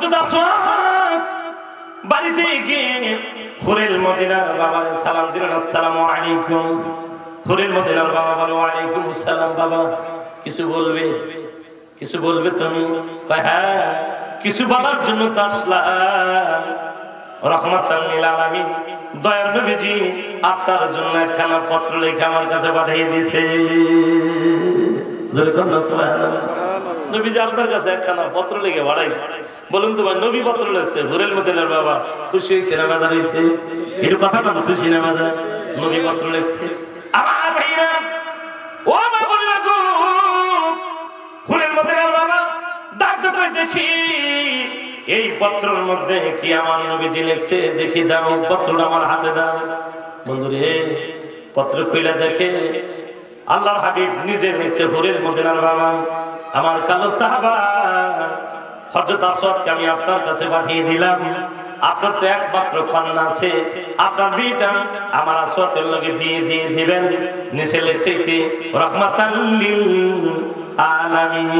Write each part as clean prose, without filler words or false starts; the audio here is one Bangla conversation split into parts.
হযরত আসওয়াদ বাড়িতে গিয়ে হুরেল মদিনার বাবার সালাম দিলেন, আসসালামু আলাইকুম। হুরেল মদিনার বাবা বলে, ওয়ালাইকুম আসসালাম। বাবা কিছু বলবে? কিছু বলবে তুমি? কয় হ্যাঁ, কিছু বলার জন্য তো আসলাম। রহমাতাল লিল আলামিন দয়ার নবীজি আপনার জন্য একখানা পত্র লিখে আমার কাছে পাঠিয়ে দিয়েছে। জোরে কোন সুবহানাল্লাহ। নবীজি আপনার কাছে একখানা পত্র লিখে পাঠাইছে। বলুন তো ভাই, নবী পত্র লিখছে, হুরেল মদিনার বাবা খুশি হইছে না বাজার হইছে? একটু কথা বলুন, খুশি না বাজার? নবী পত্র লিখছে। আমার ভাইরা, ও মা বোনেরা গো, হুরেল মদিনার বাবা ডাক করে দেখি এই পত্রের মধ্যে কি আমার নবীজি লিখছে, দেখি দাও পত্রটা আমার হাতে দাও। বন্ধুরে পত্র খুলে দেখে আল্লাহর হাবিব নিজে লিখছে, হুরেল মদিনার বাবা আমার কালো সাহাবা হযরত আসওয়াদকে আমি আপনার কাছে পাঠিয়ে দিলাম। আপনার তো একমাত্র কন্যা আছে, আপনার বিয়েটা আমার আসওয়াদের লগে বিয়ে দিয়ে দিবেন। নিচে লিখছে কি রাহমাতাল লিল আলামিন।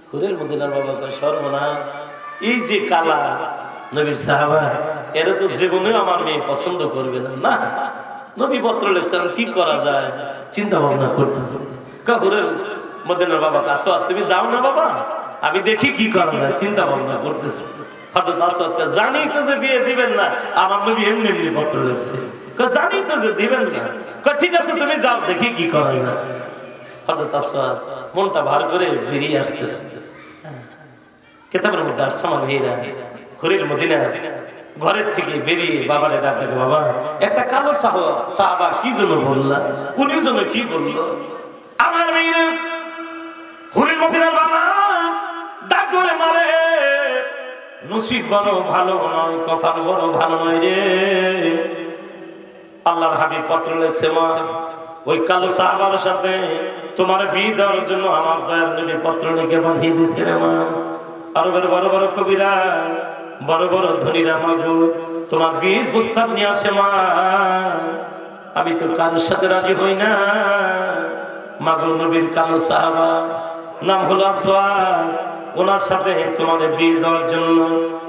হুরেল মদিনার বাবা কয় সর্বনাশ, এই যে কালা নবীর সাহাবা, এরা তো জীবনেও আমার মেয়ে পছন্দ করবে না। না, নবী পত্র লিখছেন, কি করা যায় চিন্তা ভাবনা করতেছে। হুরেল মদিনার বাবা আসওয়াদ তুমি যাও না বাবা, আমি দেখি কি করা যায়, চিন্তা ভাবনা করতেছে। হযরত আসওয়াদকে জানি তো যে বিয়ে দিবেন না, আমার নবী এমনি এমনি পত্র লিখছে, জানি তো যে দিবেন না, ঠিক আছে তুমি যাও দেখি কি করা যায়। হযরত আসওয়াদ মনটা ভার করে বেরিয়ে আসতেছে। কিতাবের মধ্যে আসছে আমার ভাইরা, হুরেল মদিনা ঘরের থেকে বেরিয়ে বাবারে ডাক দেখে, বাবা একটা কালো সাহাবা কি জন্য বললা, উনি জন্য কি বললো? আমার মেয়েরা হুরেল মদিনার বাবা ডাক বলে, মারে নসিব বড় ভালো নয়, কপাল বড় ভালো নয় রে। আল্লাহর হাবিব পত্র লিখছে, মা ওই কালো সাহাবার সাথে তোমার বিয়ে দেওয়ার জন্য আমার দয়ার নবী পত্র লিখে পাঠিয়ে দিয়েছে রে মা। আরো বড় বড় কবিরা, বড় বড় ধনীরা মাগো তোমার বিয়ের প্রস্তাব নিয়ে আসে মা, আমি তো কারোর সাথে রাজি হই না। মাগো নবীর কালো সাহাবা নাম হলো আসওয়াদ, ওনার সাথে তোমার বিয়ে দেওয়ার জন্য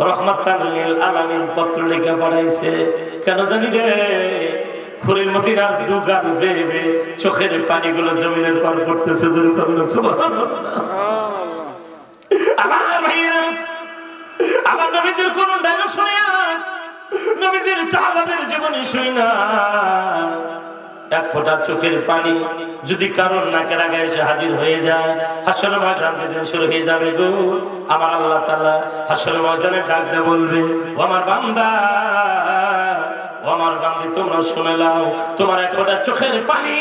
রাহমাতাল লিল আলামিন পত্র লিখে পাঠাইছে। কেন জানি রে, হুরেল মদিনার দুগাল বেবে চোখের পানিগুলো জমিনের পর পড়তেছে। সুবহানাল্লাহ। আমার ভাইরা, আমার নবীজির কোন ডায়লগ শুনে নবীজির সাহাবাদের জীবনী শুই না, এক ফোঁটা চোখের পানি যদি কারোর নাকের আগে এসে হাজির হয়ে যায়, হাসরের ময়দান যেদিন শুরু হয়ে যাবে গো, আমার আল্লাহ তাআলা হাসরের ময়দানে ডাক দিয়ে বলবে, ও আমার বান্দা, ও আমার বান্দি, তোমরা শুনে নাও, তোমার এক ফোঁটা চোখের পানি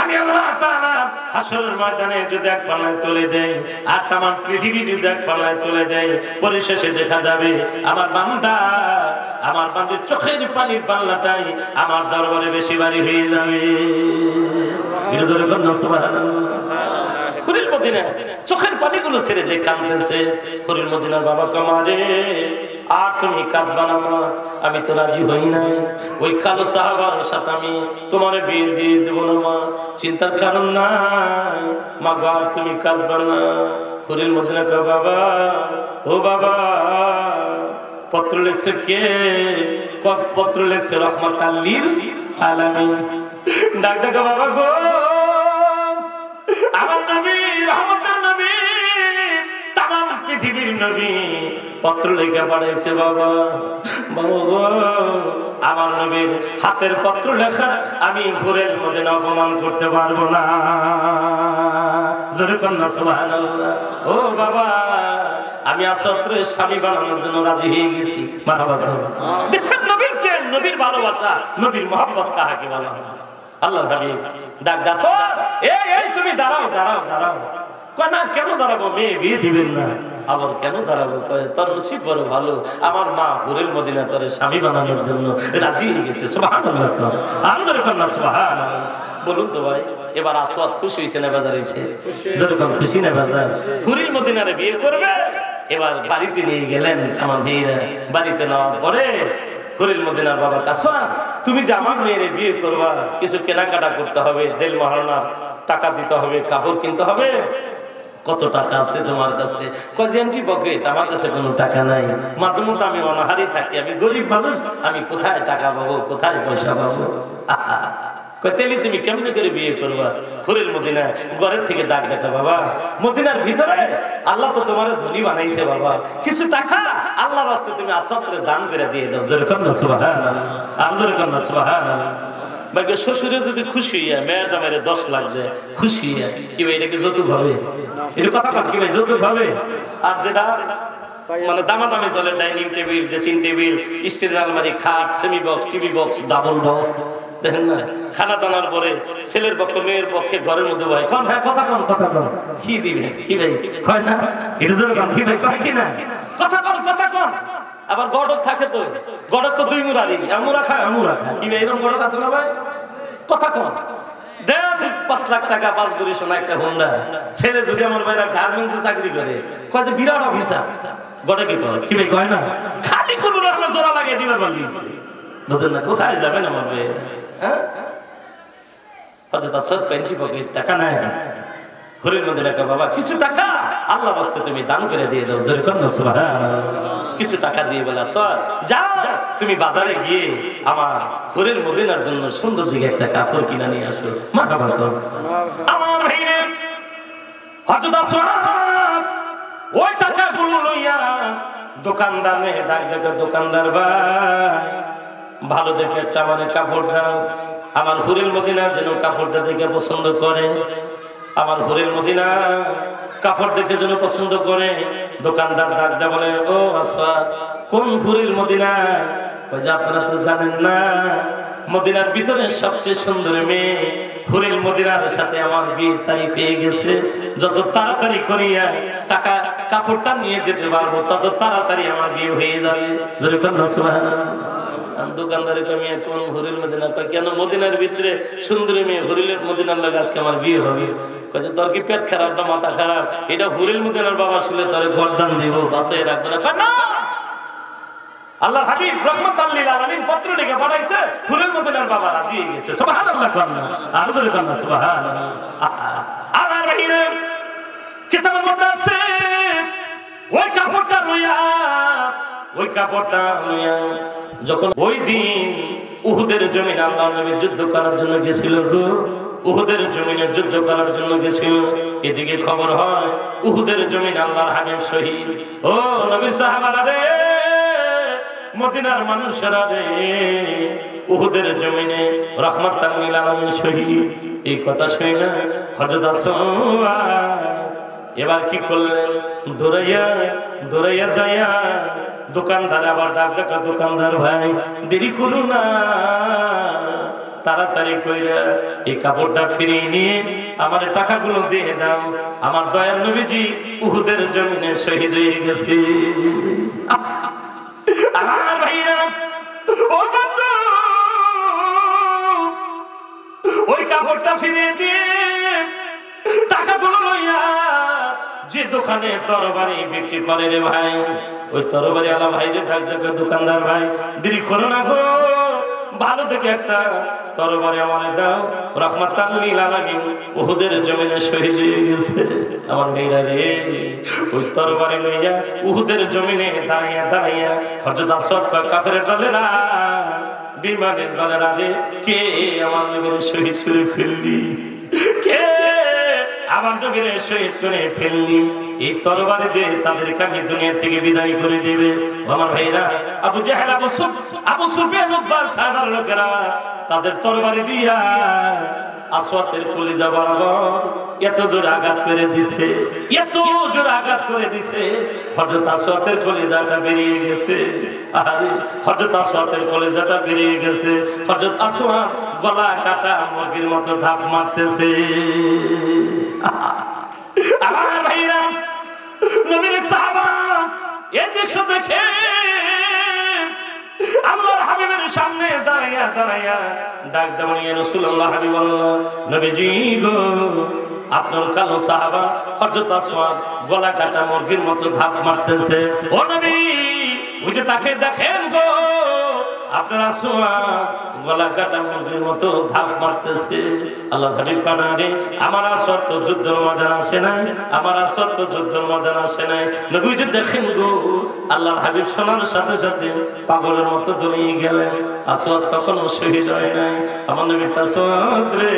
আমি আল্লাহ তাআলা হাসরের ময়দানে যদি এক পাল্লায় তুলে দেই, আর তামাম পৃথিবী যদি এক পাল্লায় তুলে দেই, পরিশেষে দেখা যাবে আমার বান্দা, আমার বান্দির চোখের পানির পাল্লাটাই আমার দরবারে বেশি ভারী হয়ে যাবে। হুরেল মদিনা চোখের পানিগুলো ছেড়ে দিয়ে কাঁদতেছে। হুরেল মদিনার বাবা কামারে, আর তুমি কাঁদবা না মা, আমি তো রাজি হই নাই, ওই কালো সাহাবার সাথে আমি তোমার বিয়ে দিয়ে দেবো না মা, চিন্তার কারণ নাই মা গো, আর তুমি কাঁদবা না। হুরেল মদিনা কয়, বাবা ও বাবা, পত্র লিখছে কে? পত্র লিখছে রাহমাতাল লিল আলামিন। ডাক ডাক বাবা গো, আমার নবী রহমতের নবী, তামাম পৃথিবীর নবী পত্র লিখে পাঠাইছে বাবা। বাবা গো, আমার নবীর হাতের পত্র লেখা আমি হুরেল মদিনা অপমান করতে পারবো না। জোরে কন্যা সুবহানাল্লাহ। ও বাবা, আমি আসওয়াদের স্বামী বানানোর জন্য রাজি হয়ে গেছি। মারহাবা। দেখছেন নবীর প্রেম, নবীর ভালোবাসা, নবীর মহব্বত কাহাকে বলা হয়। আল্লাহর হাবিব ডাক দাও, এই তুমি দাঁড়াও দাঁড়াও দাঁড়াও। কয় না, কেন দাঁড়াবো, মেয়ে বিয়ে দিবেন না? আবার কেন দাঁড়াবো? কয় তোর নসিব বড় ভালো, আমার মা হুরেল মদিনা তোর স্বামী বানানোর জন্য রাজি হয়ে গেছে। সুবহানাল্লাহ। আর জোরে কন্যা সুবহানাল্লাহ। বলুন তো ভাই, এবার আসওয়াদ খুশি হয়েছে না বাজার হয়েছে? যেরকম খুশি না বাজার, হুরেল মদিনারে বিয়ে করবে। এবার বাড়িতে নিয়ে গেলেন আমার মেয়েরা। বাড়িতে নেওয়ার পরে হুরেল মদিনার বাবা কাছে, তুমি যে আমার মেয়েরে বিয়ে করবা, কিছু কেনাকাটা করতে হবে, দেল মহারণার টাকা দিতে হবে, কাপড় কিনতে হবে, কত টাকা আছে তোমার কাছে? কয় যে এমটি পকেট, আমার কাছে কোনো টাকা নাই, মাঝে মধ্যে আমি অনাহারি থাকি, আমি গরিব মানুষ, আমি কোথায় টাকা পাবো, কোথায় পয়সা পাবো? তেলি তুমি কেমনে করে বিয়ে করবা? হুরেল মদিনা ঘরের থেকে ডাক ডাকা, বাবা মদিনার ভিতরে আল্লাহ তো তোমার ধনী বানাইছে, বাবা কিছু টাকা আল্লাহর রাস্তায় তুমি আসওয়াতরে দান করে দিয়ে দাও। জোরে কর না সুবহানাল্লাহ, আর জোরে কর না সুবহানাল্লাহ। ভাই শ্বশুরে যদি খুশি হইয়া মেয়ের জামাইরে 10 লাখ দেয়, খুশি হইয়া কি ভাই এটা কি যৌতুক হবে? এটা কথা কর কি ভাই যৌতুক হবে? আর যেটা মানে দামাদামি চলে, ডাইনিং টেবিল, ড্রেসিং টেবিল, স্টিলের আলমারি, খাট, semi box, TV box, double box, দেখেন না খানা দানার পরে ছেলের পক্ষ মেয়ের পক্ষে ঘরের মধ্যে ভাই কোন হ্যাঁ কথা কোন কথা কোন কি দিবে কি ভাই কয় না এটা জোরে কোন কি ভাই কয় কি না কথা কোন কথা কোন। আবার গড়ক থাকে তো, গড়ক তো দুই মুরারি, আমুরা খায় কি ভাই এরকম গড়ক আছে না ভাই? কথা কোন দেন 5 লাখ টাকা 5 ভরি সোনা একটা হোন্ডা, ছেলে যদি আমার ভাইরা গার্মেন্টসে চাকরি করে কয় যে বিরাট অফিসার, গড়ে কি কয় কি ভাই কয় না খালি করুন আপনার জোড়া লাগিয়ে দিবার বলিছে, বুঝলেন না? কোথায় যাবেন আমার ভাই? হ্যাঁ হযরত আসওয়াদ পেন্টি পকেট টাকা নাই, হুরেল মদিনা কা বাবা কিছু টাকা আল্লাহর রাস্তায় তুমি দান করে দিয়ে দাও। জোরে কর না সুবহানাল্লাহ। কিছু টাকা দিয়ে বলে আসওয়াদ যাও তুমি বাজারে গিয়ে আমার হুরেল মদিনার জন্য সুন্দর দিকে একটা কাপড় কিনে নিয়ে আসো। মারহাবা কর আমার ভাইরে। হযরত আসওয়াদ ওই টাকাগুলো লইয়া দোকানদারে ডাক দেখে, দোকানদার ভাই ভালো দেখে একটা মানে কাপড় দাও, আমার হুরেল মদিনা যেন কাপড়টা দেখে পছন্দ করে, আমার হুরেল মদিনা কাপড় দেখে যেন পছন্দ করে। দোকানদার ডাক দেয় বলে, ও আসওয়াদ কোন হুরেল মদিনা? কয় যে আপনারা তো জানেন না, মদিনার ভিতরে সবচেয়ে সুন্দর মেয়ে হুরেল মদিনার সাথে আমার বিয়ের তারিখ হয়ে গেছে, যত তাড়াতাড়ি করিয়া টাকা কাপড়টা নিয়ে যেতে পারবো তত তাড়াতাড়ি আমার বিয়ে হয়ে যাবে। জোরে কর না সুবহানাল্লাহ। দোকানদারে কমি কোন হুরেল মদিনা? কয় কেন মদিনার ভিতরে সুন্দরী মেয়ে হুরেলের মদিনার লাগে আজকে আমার বিয়ে হবে। কয় তোর কি পেট খারাপ না মাথা খারাপ? এটা হুরেল মদিনার বাবা শুলে তোরে গর্দান দিব, বাসায় রাখবে না। কয় না, আল্লাহর হাবিব রাহমাতাল লিল আলামিন পত্র লিখে পাঠাইছে, হুরেল মদিনার বাবা রাজি হয়ে গেছে। সুবহানাল্লাহ কর না, আর জোরে কর না সুবহানাল্লাহ। আমার ভাইরা কিতাবের মধ্যে আছে ওই কাপড়টা লইয়া যখন ওই দিন উহুদের জমিনে আল্লাহর নবী যুদ্ধ করার জন্য গেছিল, উহুদের জমিনে যুদ্ধ করার জন্য গেছিল, এদিকে খবর হয় উহুদের জমিনে আল্লাহর হাবিব শহীদ। ও নবীর সাহাবারা রে, মদিনার মানুষেরা রে, উহুদের জমিনে রাহমাতাল লিল আলামিন শহীদ। এই কথা শুনে হযরত আসওয়াদ এবার কি করলেন? দৌড়াইয়া যাইয়া দোকানদার আবার ডাক দেখা, দোকানদার ভাই দেরি করো না, তাড়াতাড়ি কইরা এই কাপড়টা ফিরিয়ে নিয়ে আমার টাকাগুলো দিয়ে দাও, আমার দয়ার নবীজি উহুদের জমিনে শহীদ হয়ে গেছে। আমার ভাইরা ও বন্ধু, ওই কাপড়টা ফিরিয়ে দিয়ে টাকাগুলো লইয়া যে দোকানে তরবারি বিক্রি করে রে ভাই, ওই তরবারি আলা ভাই যে ডাক দেখে, দোকানদার ভাই দেরি করো না গো, ভালো থেকে একটা তরবারি আমারে দাও, রাহমাতাল লিল আলামিন উহুদের জমিনে শহীদ হয়ে গেছে। আমার মেয়েরা রে, ওই তরবারি লইয়া উহুদের জমিনে দাঁড়াইয়া হযরত আসওয়াদ কাফেরের দলেরা, বিমানের দলেরা রে, কে আমার নবীর শহীদ করে ফেললি, কে আমার নবীর শহীদ করে ফেললি, এই তরবারি দিয়ে তাদেরকে আমি দুনিয়া থেকে বিদায় করে দেবে। আমার ভাইরা আবু জাহেল, আবু সুফিয়ান, উতবার সাহাবার লোকেরা তাদের তরবারি দিয়া আসওয়াদের কলিজা বরাবর এত জোর আঘাত করে দিছে, এত জোর আঘাত করে দিছে, হযরত আসওয়াদের কলিজাটা বেরিয়ে গেছে। আরে হযরত আসওয়াদের কলিজাটা বেরিয়ে গেছে, হযরত আসওয়াদ গলা কাটা মুরগির মতো ধাপ মারতেছে। আমার ভাইরা, নবীর এক সাহাবা এই দৃশ্য দেখে আল্লাহর হাবিবের সামনে দাঁড়াইয়া ডাক দেন, ইয়া রাসূলুল্লাহ, হাবিবাল্লাহ, নবীজি গো, আপনার কালো সাহাবা হযরত আসওয়াদ গলা কাটা মুরগির মতো ধাপ মারতেছে। ও নবী, ওই যে তাকে দেখেন গো, আপনার আসওয়াদ গলা কাটা মুরগির মতো ধাপ মারতেছে। আল্লাহ হাবিব কানারে আমার আসওয়াদ তো যুদ্ধের ময়দান আসে নাই, আমার আসওয়াদ তো যুদ্ধের ময়দান আসে নাই। নবী যে দেখেন গো আল্লাহর হাবিব শোনার সাথে সাথে পাগলের মতো দৌড়িয়ে গেলেন। আসওয়াদ তখন শহীদ হয় নাই। আমার নবী আসওয়াদ রে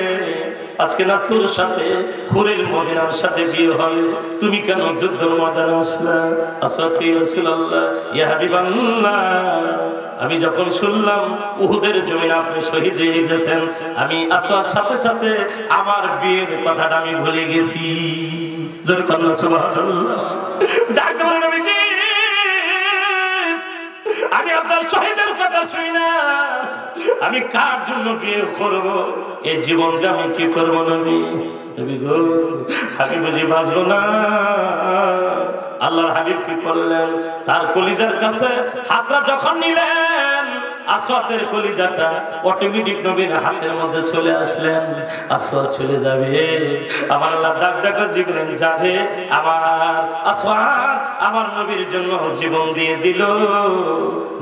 আজকে না তোর সাথে হুরেল মদিনার সাথে বিয়ে হবে, তুমি কেন যুদ্ধের ময়দানে আসলা? আসওয়াদ কি রাসূলুল্লাহ ইয়া হাবিবাল্লাহ, আমি যখন শুনলাম উহুদের জমিনে আপনি শহীদ হয়ে গেছেন, আমি আসওয়াদ সাথে সাথে আমার বিয়ের কথাটা আমি ভুলে গেছি। জোরে কান্না সুবহানাল্লাহ। ডাক দেবেন নবীজি, আমি আপনার শহীদের কথা শুনি না, আমি কার জন্য বিয়ে করব? এই জীবনটা আমি কি করবো নবী? নবী গো হাবিব বুঝি বাঁচবো না। আল্লাহর হাবিব কি করলেন? তার কলিজার কাছে হাতটা যখন নিলেন, আসওয়াদের কলিজাটা অটোমেটিক নবীর হাতের মধ্যে চলে আসলেন। আসওয়াদ চলে যাবে, আমার আল্লাহ ডাক ডাকা জিবরিল যাবে, আমার আসওয়াদ আমার নবীর জন্য জীবন দিয়ে দিল,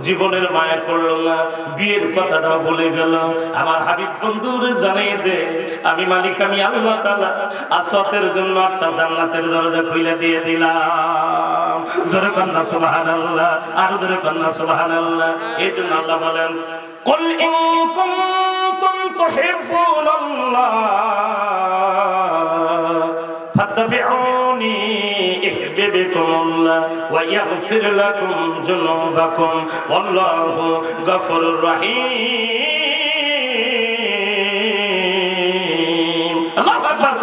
জীবনের মায়া করলো না, বিয়ের কথাটা বলে গেল। আমার হাবিব বন্ধুরে জানিয়ে দে, আমি মালিক, আমি আল্লাহ তাআলা আসওয়াদের জন্য একটা জান্নাতের দরজা খুলে দিয়ে দিলাম। জোরে কন্না সুবহানাল্লাহ, আরো জোরে কন্না সুবহানাল্লাহ। এই জন্য আল্লাহ বলেন, কুল ইন কুনতুম তুহিব্বুনাল্লাহ ফাত্তাবিউনি ইহবিবকুমুল্লাহ ওয়া ইয়াগফির লাকুম যুনুবাকুম ওয়াল্লাহু গফুরুর রহিম। আল্লাহু আকবার।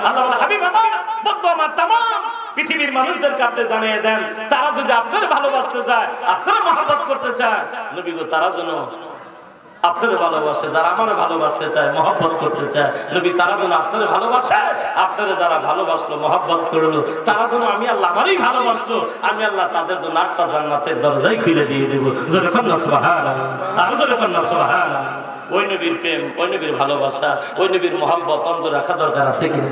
আল্লাহ বলে, হাবিব আমার, বন্ধু আমার, তামাম পৃথিবীর মানুষদেরকে আপনি জানিয়ে দেন, তারা যদি আপনার ভালোবাসতে চায়, আপনার মহব্বত করতে চায়, নবী গো তারা যেন আপনার ভালোবাসে। যারা আমার ভালোবাসতে চায়, মহব্বত করতে চায়, নবী তারা যেন আপনার ভালোবাসে। আপনারা যারা ভালোবাসলো, মহব্বত করলো, তারা যেন আমি আল্লাহ আমারই ভালোবাসলো, আমি আল্লাহ তাদের জন্য আটটা জান্নাতের দরজাই খুলে দিয়ে দেবো। জোরে কন্না সুবহানাল্লাহ, আরো জোরে কন্না সুবহানাল্লাহ। ওই নবীর প্রেম, ওই নবীর ভালোবাসা, ওই নবীর মহব্বত অন্তর রাখা দরকার আছে কি?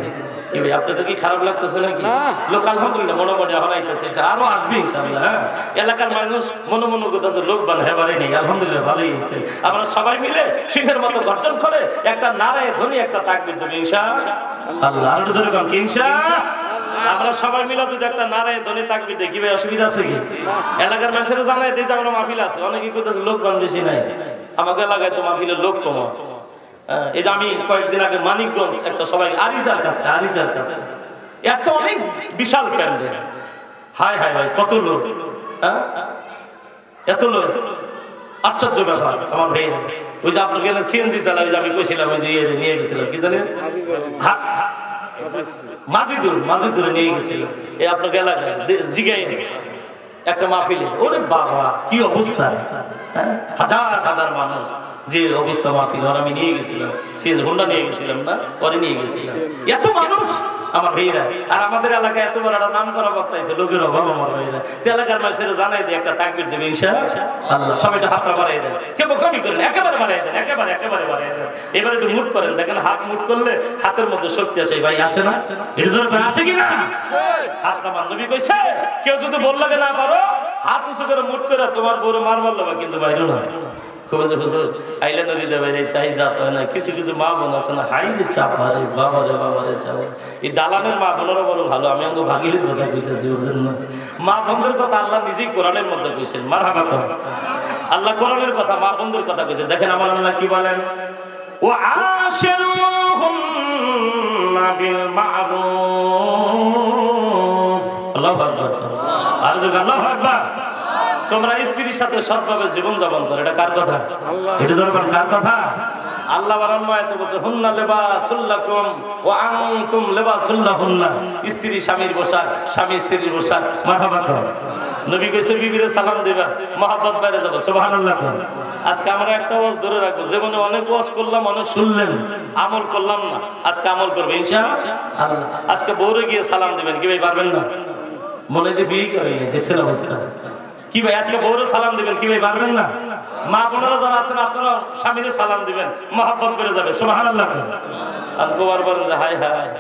আপনাদের কি খারাপ লাগতেছে নাকি? লোক আলহামদুলিল্লাহ মনে মনে হনাইতেছে, এটা আরো আসবে ইনশাআল্লাহ। হ্যাঁ, এলাকার মানুষ মনে মনে করতেছে লোক বান হেবারে নেই, আলহামদুলিল্লাহ ভালোই হয়েছে। আমরা সবাই মিলে সিংহের মতো গর্জন করে একটা নারায়ে ধ্বনি, একটা তাকবীর দেব ইনশাআল্লাহ। আরো ধরে কোন ইনশাআল্লাহ। আমরা সবাই মিলে যদি একটা নারায়ে ধ্বনি তাকবীর দেখি, ভাই অসুবিধা আছে কি? এলাকার মানুষেরা জানাই দিই যে আমরা মাহফিল আছে, অনেকেই করতেছে লোক বান বেশি নাই, আমাকে এলাকায় তো মাহফিলের লোক কম। এই যে আমি কয়েকদিন আগে মানিকগঞ্জ একটা সবাই আরিজার কাছে একটা অনেক বিশাল প্যান্ডেল, হায় হায় ভাই কত লোক, এত লোক, আশ্চর্য ব্যাপার। আমার ভাই ওই যে আপনার গেলেন সিএনজি চালা, ওই যে আমি কইছিলাম ওই যে নিয়ে গেছিলাম কি জানেন, মাজিদুরে নিয়ে গেছিল। এই আপনার এলাকায় জিগাই একটা মাহফিলে, ওরে বাবা কি অবস্থা, হাজার হাজার মানুষ, যে অবস্থা মাহফিল। আর আমি নিয়ে গেছিলাম, হোন্ডা নিয়ে গেছিলাম না, পরে নিয়ে গেছিলাম, এত মানুষ আমার ভাইরা। আর আমাদের এলাকায় এত বড় একটা নাম করা বক্তা আছে, লোকের অভাব আমার ভাইরা। এলাকার মানুষেরা জানাই দিয়ে একটা তাকবীর দেবে ইনশাআল্লাহ। সবাই একটু হাতটা বাড়াই দেন, কেউ বোকামি করেন, একেবারে বাড়াই দেন, একেবারে বাড়াই দেন। এবারে একটু মুট করেন, দেখেন হাত মুট করলে হাতের মধ্যে শক্তি আছে। ভাই আসে না, এটা জোর আছে কিনা? হাতটা মান নবী কইছে, কেউ যদি বল লাগে না পারো, হাত উঁচু করে মুট করে তোমার বড় মারবার লাগবে, কিন্তু বাইরে না। কিছু কিছু মা বোন আছে না, হাইলে চাপা রে, বাবারে চাপা। এই দালানের মা বোনেরা বড় ভালো, আমি অঙ্গ ভাগিলের কথা কইতেছি, বুঝলেন না? মা বোনদের কথা আল্লাহ নিজেই কোরআনের মধ্যে কইছেন। মারহাবা কর, আল্লাহ কোরআনের কথা, মা বোনদের কথা কইছেন। দেখেন আমার আল্লাহ কি বলেন, ওয়া আশিরুহুন্না বিল মা'রুফ। আল্লাহু আকবার, আর আল্লাহু আকবার। তোমরা স্ত্রীর সাথে সৎভাবে জীবন যাপন করো, এটা কার কথা? এটা দরকার কার কথা? আল্লাহ বারান্মায়াতে বলছে, হুন্না লিবাসুল লাকুম ওয়া আনতুম লিবাসুল লাহুন্না। স্ত্রী স্বামীর পোশাক, স্বামী স্ত্রীর পোশাক। মারহাবা কর। নবী কইছে বিবিরে সালাম দিবা, মহব্বত বাইরে যাবে। সুবহানাল্লাহ। আজকে আমরা একটা ওয়াজ ধরে রাখবো, জীবনে অনেক ওয়াজ করলাম, অনেক শুনলেন, আমল করলাম না। আজকে আমল করবে ইনশাআল্লাহ। আজকে বউরে গিয়ে সালাম দিবেন, কি ভাই পারবেন না? মনে যে বিয়ে করে দেখছেন অবস্থা কি ভাই, আজকে বউরে সালাম দিবেন, কি ভাই পারবেন না? মা বোনেরা যারা আছেন আপনারা স্বামীরে সালাম দিবেন, মহব্বত করে যাবে। সুবহানাল্লাহ। আমি কবার বলেন যে হায় হায়,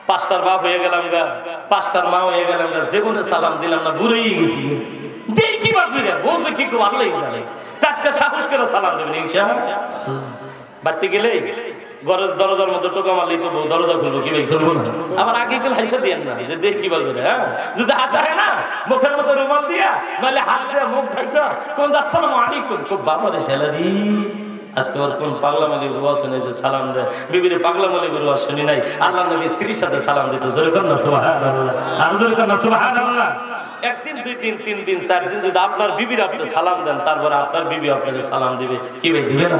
পাঁচটার বাপ হয়ে গেলাম গা, পাঁচটার মা হয়ে গেলাম গা, জীবনে সালাম দিলাম না, বুড়েই গেছি। দেই কি বাপ হয়ে বলছে কি খুব আল্লাহই জানে। আজকে সাহস করে সালাম দেবেন ইনশাআল্লাহ। বাড়তে গেলে ঘরের দরজার মধ্যে টোকা মারলেই তো দরজা খুলবো, কি ভাই খুলবো না? আবার আগে গেলে হাসা দিয়ে না, যে দেখ কি বলবে। হ্যাঁ, যদি হাসা হয় না মুখের মধ্যে রুমাল দিয়া নাহলে হাত দিয়ে মুখ ঢাকা কোন আসসালামু আলাইকুম, খুব বাবারে ঠেলারি। আজকে ওর কোন পাগলামালি রুয়া শুনে যে সালাম দেয়, বিবির পাগলামালি রুয়া শুনি নাই। আল্লাহ নবী স্ত্রীর সাথে সালাম দিত, জোরে কর না সুবহানাল্লাহ, আর জোরে কর না সুবহানাল্লাহ। একদিন, দুই দিন, 3 দিন, 4 দিন যদি আপনার বিবির আপনি সালাম দেন, তারপরে আপনার বিবি আপনাকে সালাম দিবে, কি ভাই দিবে না?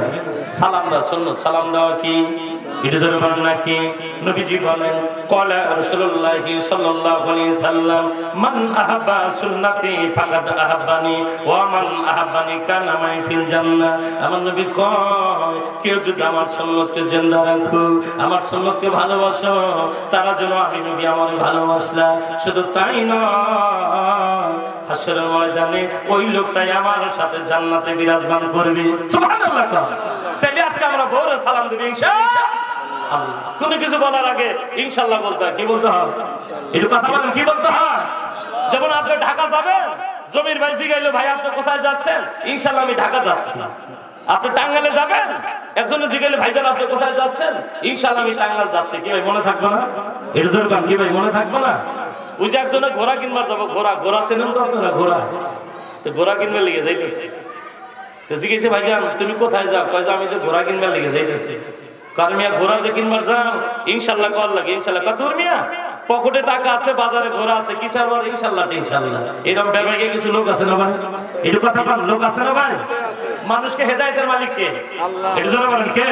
সালাম দেওয়া সুন্নাত। সালাম দেওয়া কি এটা জোরে বলেন নাকি? নবীজি বলেন ক্বালা রাসূলুল্লাহ সাল্লাল্লাহু আলাইহি সাল্লাম মান আহাব্বা সুন্নতি ফাকাদ আহাব্বানি ওয়া মান আহাব্বানি কানা মাই ফিল জান্নাহ। আমার নবী কয় কেউ যদি আমার সুন্নতকে জিন্দা রাখো, আমার সুন্নতকে ভালোবাসো, তারা যেন আমি নবী আমারে ভালোবাসলা। শুধু তাই নয়, হাসরের ময়দানে ওই লোকটাই আমার সাথে জান্নাতে বিরাজমান করবে। সুবহানাল্লাহ। তাহলে আজকে আমরা বড় সালাম দেব ইনশাআল্লাহ। কোনো কিছু বলার আগে ইনশাআল্লাহ বলতে হয়। কি বলতে হয়? একটু কথা বলেন, কি বলতে হয়? যেমন আপনি ঢাকা যাবেন, জমির ভাই জিগাইলো ভাই আপনি কোথায় যাচ্ছেন? ইনশাআল্লাহ আমি ঢাকা যাচ্ছি। আপনি টাঙ্গাইলে যাবেন, একজনে জিগাইলো ভাইজান আপনি কোথায় যাচ্ছেন? ইনশাআল্লাহ আমি টাঙ্গাইল যাচ্ছি। কি ভাই মনে থাকবে না? এটা জোর গান, কি ভাই মনে থাকবে না? ওই যে একজনে ঘোড়া কিনবার যাবো, ঘোড়া চেনেন তো আপনারা? তো ঘোড়া কিনবার লেগে যাইতেছি, তো জিজ্ঞেস ভাইজান তুমি কোথায় যাও? কয় আমি যে ঘোড়া কিনবার লেগে যাইতেছি। কার মিয়া ঘোড়া যে কিনবার যাও ইনশাআল্লাহ কর লাগে, ইনশাআল্লাহ কতর মিয়া পকেটে টাকা আছে, বাজারে ঘোড়া আছে, কি চাবার ইনশাআল্লাহ ইনশাআল্লাহ। এরকম ব্যবসায়ী কিছু লোক আছে না ভাই? একটু কথা বল, লোক আছে না ভাই? মানুষকে হেদায়েতের মালিক কে? আল্লাহ। একটু জোরে বলেন কে?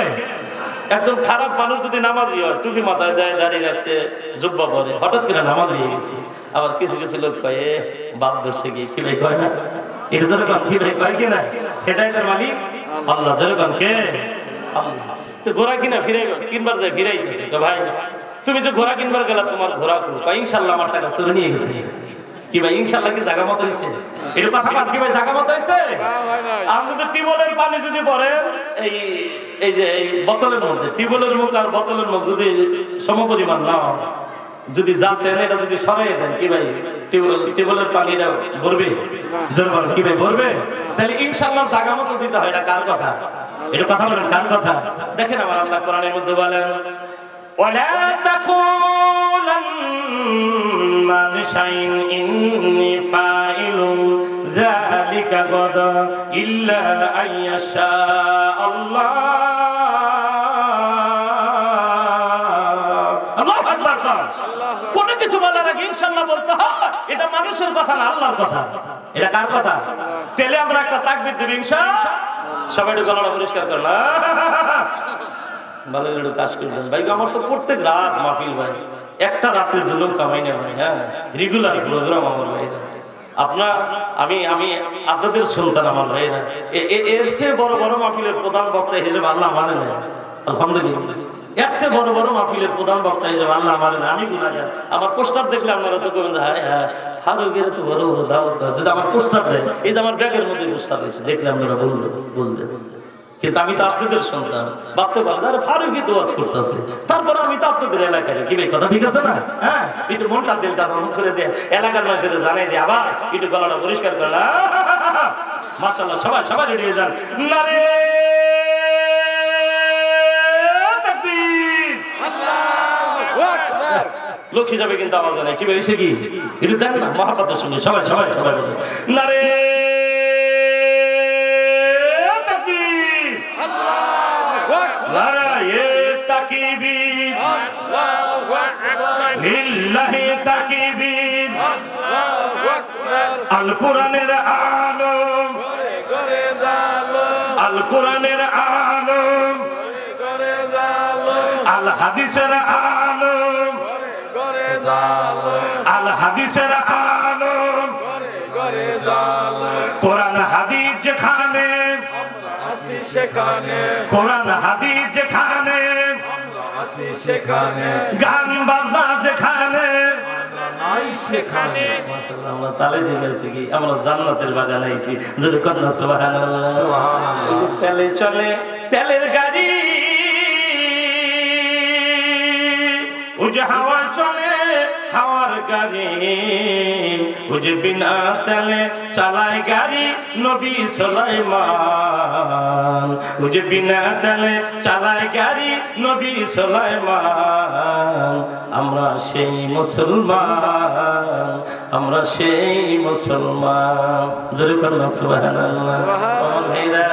একজন খারাপ মানুষ যদি নামাজি হয়, টুপি মাথায় দেয়, দাঁড়িয়ে রাখছে, জুব্বা পরে, হঠাৎ করে নামাজি হয়ে গেছে। আবার কিছু কিছু লোক কয়ে বাপ ধরছে গিয়ে, কি ভাই কয় না? এটা জোরে বলেন, কি ভাই কয় কি না? হেদায়েতের মালিক আল্লাহ। জোরে বলেন কে? আল্লাহ। তো ঘোড়া কিনা ফিরে কিনবার যায়, ফিরাইতেছে ভাই তুমি যে ঘোড়া কিনবার গেলা তোমার ঘোড়া কই? ইনশাআল্লাহ আমার টাকা চুরি নিয়ে গেছে। কি ভাই ইনশাআল্লাহ কি জায়গা মতো হইছে? এটা কথা বল, কি ভাই জায়গা মতো হইছে? আমাদের টিউবওয়েলের পানি যদি পড়েন এই যে এই বোতলের মধ্যে, টিউবওয়েলের মুখ আর বোতলের মুখ যদি সমপরিমাণ না যদি জানতেন, এটা যদি সরাই দেন, কি ভাই টিউবওয়েলের পানিটা ভরবে? জোরে বলেন, কি ভাই ভরবে? তাহলে ইনশাআল্লাহ জায়গা মতো দিতে হয়। এটা কার কথা? এটা কথা বলেন, কার কথা? দেখেন আমার আল্লাহ কোরআনের মধ্যে বলেন ওয়ালা তাকুলান্না লিশাইইন ইন্নী ফাইলুন যালিকা গাদা ইল্লা আইয়াশা আল্লাহ। আল্লাহু আকবার। কোন কিছু বলার আগে ইনশাআল্লাহ বলতে হয়। এটা মানুষের কথা না, আল্লাহর কথা। এটা কার কথা? তাহলে আমরা একটা তাকবীর দেব ইনশাআল্লাহ। সবাই একটু গলাটা পরিষ্কার করেন, ভালো একটু কাজ করছেন ভাই। আমার তো প্রত্যেক রাত মাহফিল ভাই, একটা রাতের জন্য কামাই না ভাই। হ্যাঁ, রেগুলার প্রোগ্রাম আমার ভাই। আপনার আমি আপনাদের সন্তান আমার ভাই না। এর চেয়ে বড় বড় মাহফিলের প্রধান বক্তা হিসেবে আল্লাহ মানে না, আলহামদুলিল্লাহ। এর চেয়ে বড় বড় মাহফিলের প্রধান বক্তা হিসেবে আল্লাহ মানে না। আমি গুনাহগার। আমার পোস্টার দেখলে আপনারা তো করবেন যে হ্যাঁ হ্যাঁ ফারুকের তো বড় বড় দাওয়াত। যদি আমার পোস্টার দেয়, এই যে আমার ব্যাগের মধ্যে পোস্টার রয়েছে, দেখলে আপনারা বুঝলেন। কিন্তু আমি তো আপনাদের সন্তান, ভাবতে পারেন আরে ফারুকই তো ওয়াজ করতেছে, তারপরে আমি তো আপনাদের এলাকার। কি ভাই কথা ঠিক আছে না? হ্যাঁ, একটু মনটা দিলটা নরম করে দিয়ে এলাকার মানুষের জানাই দিয়ে আবার একটু গলাটা পরিষ্কার করে না। মাশাআল্লাহ, সবাই রেডি হয়ে যান। নারে তাকবীর, আল্লাহু আকবার। লোক হিসাবে কিন্তু আওয়াজ নাই। কি হয়েছে কি একটু দেন না মহাব্বতের সঙ্গে সবাই বলেন নারে তাকবীর, আল্লাহু আকবার। নারায়ে তাকবীর, আল্লাহু আকবার। লিল্লাহি তাকবীর, আল্লাহু আকবার। আল কোরআনের আলম ঘরে ঘরে জালো, আল কোরআনের আলম ঘরে ঘরে জালো, আল হাদিসের আলম ঘরে ঘরে জালো, আল হাদিসের আলম ঘরে ঘরে জালো। কোরআন হাদিস যেখানে আমরা আসি সেখানে, কোরআন হাদিস যেখানে আমরা আসি সেখানে, গান বাজনা যেখানে আমরা নাই সেখানে। মাশাআল্লাহ, আমরা তালে ঠিক আছে কি আমরা জান্নাতের বাগান আইছি। যদি কথা সুবহানাল্লাহ, সুবহানাল্লাহ। তেলে চলে তেলের গাড়ি, ওই যে হাওয়া চলে হাওয়ার গাড়ি ওজে বিনা তেলে চালায় গাড়ি নবী সুলাইমান ওজে বিনা তেলে চালায় গাড়ি নবী সুলাইমান আমরা সেই মুসলমান আমরা সেই মুসলমান জোরে করুন সুবহানাল্লাহ ভাইরা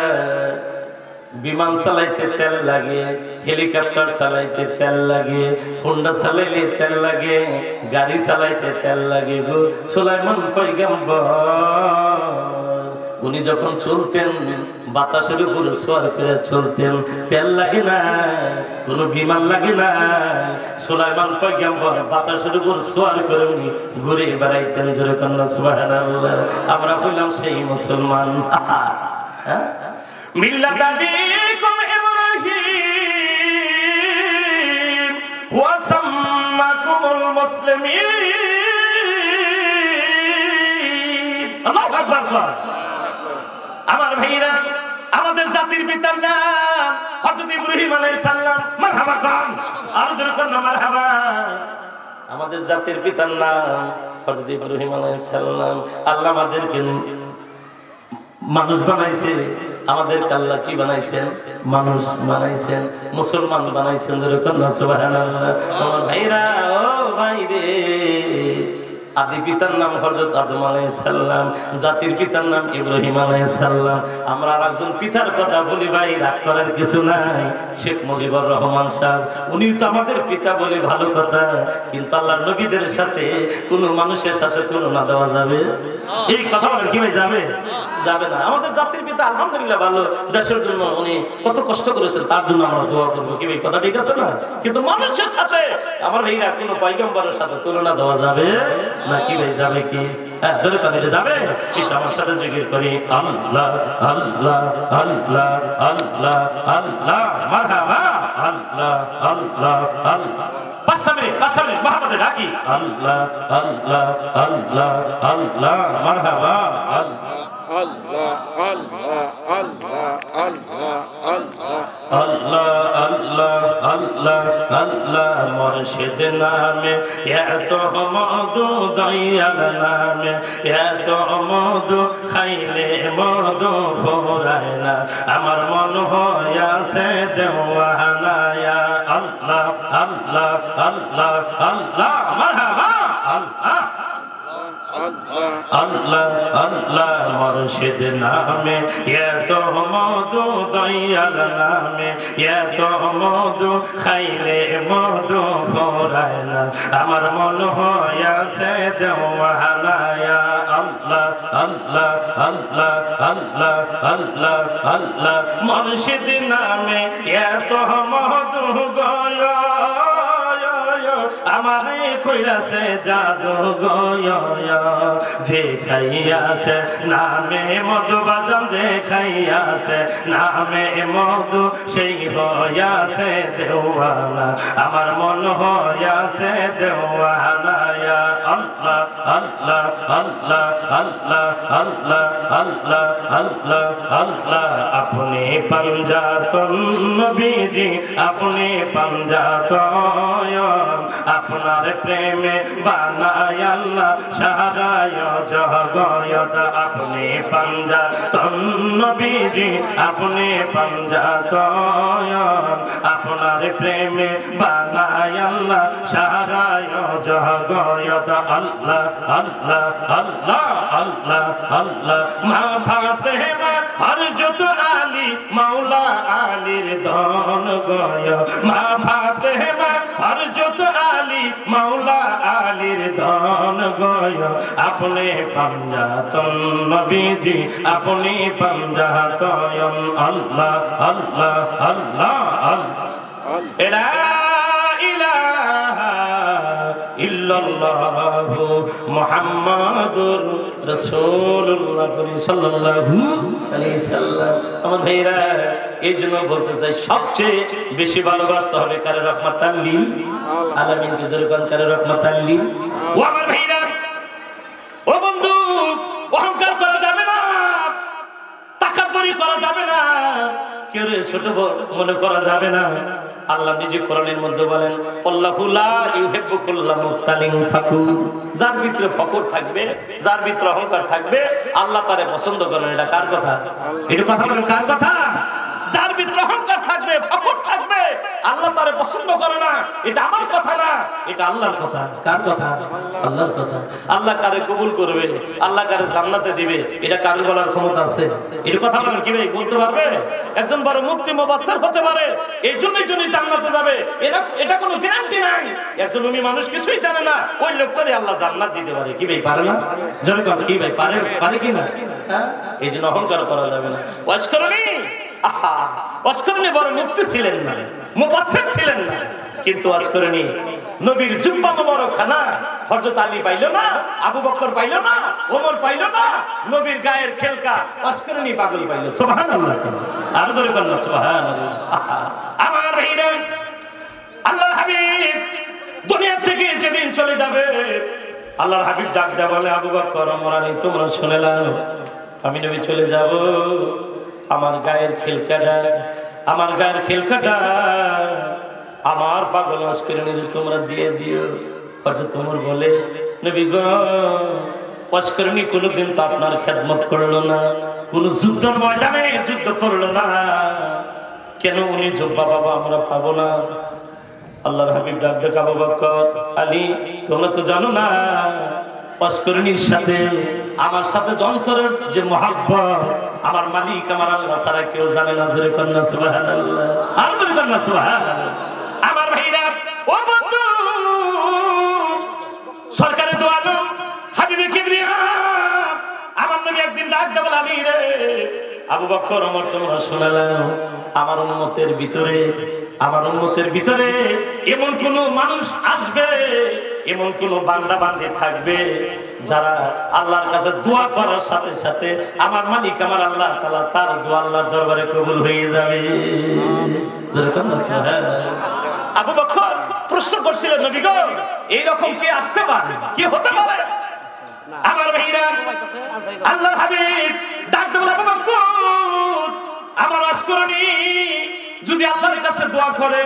বিমান চালাইতে তেল লাগে হেলিকপ্টার চালাইতে তেল লাগে হোন্ডা চালাইলে তেল লাগে গাড়ি চালাইতে তেল লাগে গো সুলাইমান পয়গম্বর উনি যখন চলতেন বাতাসের উপর সোয়ার করে চলতেন তেল লাগে না কোনো বিমান লাগে না সুলাইমান পয়গম্বর বাতাসের উপর সোয়ার করে উনি ঘুরে বেড়াইতেন জোরে কন্যা সুবহানাল্লাহ আমরা হইলাম সেই মুসলমান হ্যাঁ মিল্লাত আবিকুম ইব্রাহিম ওয়া সাম্মাকুমুল মুসলিমিন আল্লাহু আকবার আমার ভাইরা আমাদের জাতির পিতার নাম হযরত ইব্রাহিম আলাইহিস সালাম মারহাবা খান আর জোরে কোন মারহাবা আমাদের জাতির পিতার নাম হযরত ইব্রাহিম আলাইহিস সালাম আল্লাহ আমাদেরকে মানুষ বানাইছে আমাদের আল্লাহ কি বানাইছেন মানুষ বানাইছেন মুসলমান বানাইছেন যেরকম না সুবহানাল্লাহ আমার ভাইরা ও ভাই রে আদি পিতার নাম হযরত আদম আলাইহিস সালাম জাতির পিতার নাম ইব্রাহিম আলাইহিস সালাম আমরা আরেকজন পিতার কথা বলি ভাই রাগ করার কিছু নাই শেখ মুজিবুর রহমান সাহেব উনি তো আমাদের পিতা বলে ভালো কথা কিন্তু আল্লাহর নবীদের সাথে কোন মানুষের সাথে তুলনা দেওয়া যাবে এই কথা বলেন কি ভাই যাবে যাবে না আমাদের জাতির পিতা আলহামদুলিল্লাহ ভালো দেশের জন্য উনি কত কষ্ট করেছেন তার জন্য আমরা দোয়া করব কি ভাই কথা ঠিক আছে না কিন্তু মানুষের সাথে আমার ভাইরা কোন পয়গম্বরের সাথে তুলনা দেওয়া যাবে না কি ভাই যাবে কি জোরে কাঁদে যাবে এটা আমার সাথে জিকির করি আল্লাহ আল্লাহ আল্লাহ আল্লাহ আল্লাহ মারহাবা আল্লাহ আল্লাহ আল্লাহ 5 মিনিট মুহাম্মদে ডাকি আল্লাহ আল্লাহ আল্লাহ আল্লাহ মারহাবা আল্লাহ আল্লাহ আল্লাহ আল্লাহ আল্লাহ আল্লাহ আল্লাহ আল্লাহ আল্লাহ মুর্শিদ নামে এত মধু দয়াল নামে এত মধু খাইলে মধু ফুরায় না আমার মন হইয়াছে দেওয়ানা ইয়া আল্লাহ আল্লাহ আল্লাহ আল্লাহ মারহাবা আল্লাহ আল্লাহ আল্লাহ মুর্শিদ নামে এত মধু দয়াল নামে এত মধু খাইলে মধু ফুরায় না আমার মন হইয়াছে দেওয়ানা ইয়া আল্লাহ আল্লাহ আল্লাহ আল্লাহ আল্লাহ আল্লাহ মুর্শিদ নামে এত মধু গয়া আমারে কইরাছে জাদু গয়া যে খাইয়াছে নামে মধু বাজাম যে খাইয়াছে নামে মধু সেই হইয়াছে দেওয়ানা আমার মন হইয়াছে দেওয়ানা ইয়া আল্লাহ আল্লাহ আল্লাহ আল্লাহ আল্লাহ আল্লাহ আল্লাহ আল্লাহ আপনি পাঞ্জাতন নবীজি আপনি পাঞ্জাতন আপনার প্রেমে বানায় আল্লাহ সারায় জগত আপনি পাঞ্জাতন নবীজি আপনি পাঞ্জাতন আপনার প্রেমে বানায় আল্লাহ সারায় জগত আল্লাহ আল্লাহ আল্লাহ আল্লাহ আল্লাহ মা ফাতেমা হযরত আলী মাওলা আলীর ধন গয় মা ফাতেমা হযরত আলী মাওলা আলীর ধন গয় আপনি পাঞ্জাতন নবীজি আপনি পাঞ্জাতন আল্লাহ আল্লাহ আল্লাহ আল্লাহ লা ইলাহা ইল্লাল্লাহু মুহাম্মাদুর রাসূলুল্লাহ সাল্লাল্লাহু আলাইহি সাল্লাম আমার ভাইরা এই জন্য বলতে চাই সবচেয়ে বেশি ভালোবাসতে হবে কারে রহমাতাল লিল আলামিন কে জোরে কারে রহমাতাল লিল ও আমার ভাইরা ও বন্ধু অহংকার করা যাবে না তাকাব্বুরি করা যাবে না কেউ ছোট মনে করা যাবে না আল্লাহ নিজে কোরআনের মধ্যে বলেন আল্লাহু লা ইউহিব্বু কুল্লা মুখতালিন ফাকুর। যার ভিতরে ফখর থাকবে, যার ভিতরে অহংকার থাকবে, আল্লাহ তারে পছন্দ করেন। এটা কার কথা? এটা কথা বলেন কার কথা? যার ভিতরে অহংকার থাকবে, ফখর থাকবে, আল্লাহ তারে পছন্দ করে না। এটা আমার কথা না, এটা আল্লাহর কথা। কার কথা? আল্লাহর কথা। আল্লাহ কারে কবুল করবে, আল্লাহ কারে জান্নাতে দিবে, এটা কার বলার ক্ষমতা আছে? এটা কথা বলেন কি ভাই বলতে পারবে? একজন বড় মুফতি মুফাসসির হতে পারে, এই জন্যই জান্নাতে যাবে, এটা কোনো গ্যারান্টি নাই। একজন উনি মানুষ কিছুই জানে না, ওই লোকটারই আল্লাহ জান্নাত দিতে পারে। কি ভাই পারে না? জোরে কথা কি ভাই পারে কি না? হ্যাঁ, এই জন্য অহংকার করা যাবে না। ওয়াজকরণী ওয়াজকরণী বড় মুফতি ছিলেন না, মুফাসসির ছিলেন না, কিন্তু ওয়াজকরণী নবীর জুব্বা মোবারক খানা হযরত আলী পাইল না, আবু বকর পাইল না, ওমর পাইল না, নবীর গায়ের খেলকা ওয়াজকরণী পাগল পাইল। সুবহানাল্লাহ, আর জোরে বলুন সুবহানাল্লাহ। আমার ভাইরা, আল্লাহর হাবিব দুনিয়া থেকে যেদিন চলে যাবে, আল্লাহর হাবিব ডাক দেয়া বলে আবু বকর, ওমর, আলী, তোমরা শুনে নাও, আমি নবী চলে যাব, আমার গায়ের খেলকাটা আমার পাগল ওয়াজকরণীর তোমরা দিয়ে দিও। হযরত ওমর বলে নবী গো, ওয়াজকরণী কোনোদিন তো আপনার খেদমত করলো না, কোন যুদ্ধের ময়দানে যুদ্ধ করলো না, কেন উনি জব্বা পাবো আমরা পাবো না? আল্লাহর হাবিব ডাক দেয়া আবু বকর, আলী, তোমরা তো জানো না ওয়াজকরণীর সাথে আমার সাথে যন্তরের যে মহব্বত, আমার মালিক আমার আল্লাহ ছাড়া কেউ জানে না। জোরে কন্না সুবহানাল্লাহ, আর জোরে কন্না সুবহানাল্লাহ। আমার ভাইরা, ও বন্ধু, সরকারে দো আলম হাবিবে কিবরিয়া আমার নবী একদিন ডাক দেয়া বলে, আলী রে, আবু বকর, ওমর, তোমরা শুনে নাও, আমার উম্মতের ভিতরে এমন কোন মানুষ আসবে, এমন কোন বান্দা বান্দি থাকবে যারা আল্লাহর কাছে দোয়া করার সাথে সাথে আমার মালিক আমার আল্লাহ তাআলা তার দোয়া আল্লাহর দরবারে কবুল হয়ে যাবে। আবু বকর প্রশ্ন করছিলেন, নবী গো, এইরকম কে আসতে পারে, কি হতে পারে? আমার ভাইরা, আল্লাহর হাবিব ডাক দেয়া বলে, আবু বকর, আমার ওয়াজকরণী যদি আল্লাহর কাছে দোয়া করে,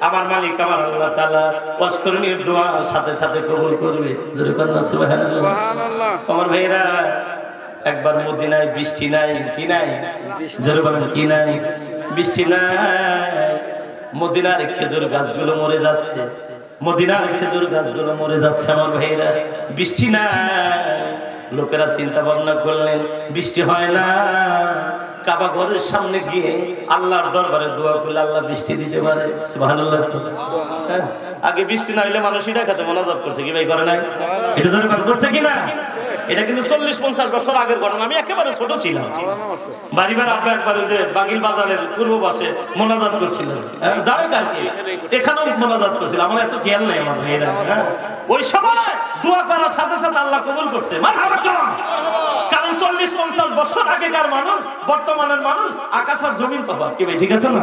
আমার মালিক আমার আল্লাহ তাআলা ওয়াজকরণীর দোয়া সাথে সাথে কবুল করবে। জোরে কন্না সুবহানাল্লাহ। আমার ভাইরা, একবার মদিনায় বৃষ্টি নাই, কি নাই? জোরে বলেন কি নাই? বৃষ্টি নাই। মদিনার খেজুর গাছগুলো মরে যাচ্ছে, আমার ভাইরা, বৃষ্টি নাই। লোকেরা চিন্তা ভাবনা করলেন বৃষ্টি হয় না, কাবা ঘরের সামনে গিয়ে আল্লাহর দরবারে দোয়া করলে আল্লাহ বৃষ্টি দিতে পারে। সুবহানাল্লাহ। আগে বৃষ্টি না হইলে মানুষ এটা খাতে মোনাজাত করছে, কি ভাই করে নাই? এটা জোরে করছে কিনা? এটা কিন্তু 40-50 বছর আগের ঘটনা। আমি একেবারে ছোট ছিলাম, বাড়িবার আপনার একবারে যে বাগিল বাজারের পূর্ব পাশে মোনাজাত করছিল, যাও কালকে এখানেও মোনাজাত করছিল, আমার এত খেয়াল নাই। আমার ভাইরা, ওই সময় দোয়া করার সাথে সাথে আল্লাহ কবুল করছে। কারণ 40-50 বছর আগেকার মানুষ, বর্তমানের মানুষ আকাশ আর জমিন তফাৎ। কি ভাই ঠিক আছে না?